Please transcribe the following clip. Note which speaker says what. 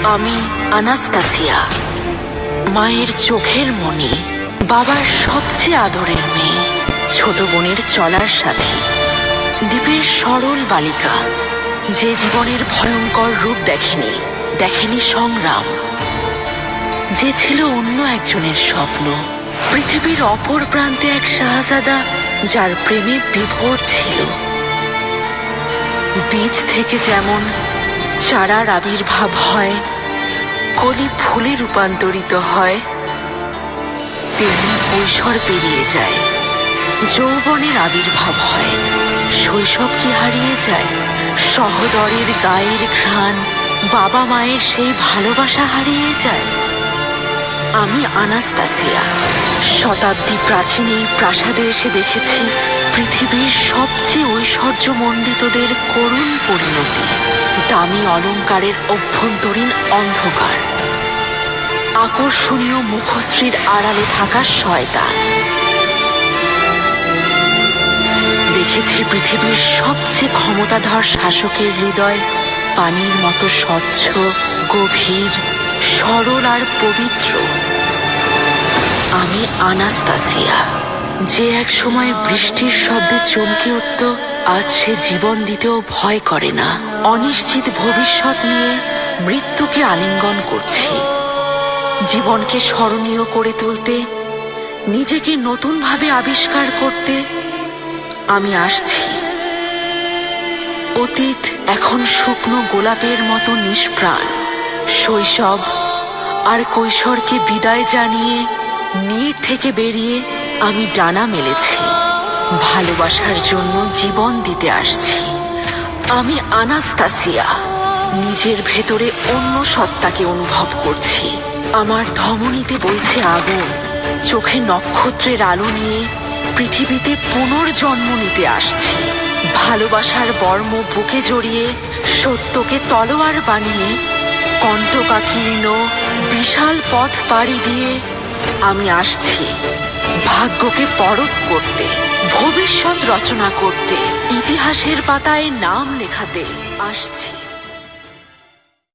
Speaker 1: আমি আনাস্তাসিয়া, মায়ের চোখের মণি, বাবার সবচেয়ে আদরের মেয়ে, ছোট বোনের চলার সাথী, দ্বীপের সরল বালিকা, যে জীবনের ভয়ঙ্কর রূপ দেখেনি সংগ্রাম, যে ছিল অন্য একজনের স্বপ্ন, পৃথিবীর অপর প্রান্তে এক শাহজাদা যার প্রেমে বিভোর ছিল। বীজ থেকে যেমন চারার আবির্ভাব হয়, কলি ফুলে রূপান্তরিত হয়, তেমনি কৈশোর পেরিয়ে যায়, যৌবনের আবির্ভাব হয়। শৈশব কি হারিয়ে যায়? সহদরের গায়ের ঘ্রাণ, বাবা মায়ের সেই ভালোবাসা হারিয়ে যায়। আমি আনাস্তাসিয়া, শতাব্দী প্রাচীন এই প্রাসাদে এসে দেখেছি পৃথিবীর সবচেয়ে ঐশ্বর্যমণ্ডিতদের করুণ পরিণতি, দামি অলংকারের অভ্যন্তরীণ অন্ধকার, আকর্ষণীয় মুখশ্রীর আড়ালে থাকা শয়তান। দেখেছি পৃথিবীর সবচেয়ে ক্ষমতাধর শাসকের হৃদয় পানির মতো স্বচ্ছ, গভীর, সরল আর পবিত্র। আমি আনাস্তাসিয়া, যে এক সময় বৃষ্টির শব্দে চমকে উঠত, আজ সে জীবন দিতেও ভয় করে না। অনিশ্চিত ভবিষ্যৎ নিয়ে মৃত্যুকে আলিঙ্গন করছি। জীবনকে স্মরণীয় করে তুলতে, নিজেকে নতুনভাবে আবিষ্কার করতে আমি আসছি। অতীত এখন শুকনো গোলাপের মতো নিষ্প্রাণ। শৈশব আর কৈশোরকে বিদায় জানিয়ে নীড় থেকে বেরিয়ে আমি ডানা মেলেছি। ভালোবাসার জন্য জীবন দিতে আসছি। আমি আনাস্তাসিয়া, নিজের ভেতরে অন্য সত্তাকে অনুভব করছি। আমার ধমনীতে বইছে আগুন, চোখে নক্ষত্রের আলো নিয়ে পৃথিবীতে পুনর্জন্ম নিতে আসছি। ভালোবাসার বর্ম বুকে জড়িয়ে, সত্যকে তলোয়ার বানিয়ে, কণ্টকাকীর্ণ বিশাল পথ পাড়ি দিয়ে আমি আসছি ভাগ্যকে পরখ করতে, ভবিষ্যৎ রচনা করতে, ইতিহাসের পাতায় নাম লেখাতে আসছি।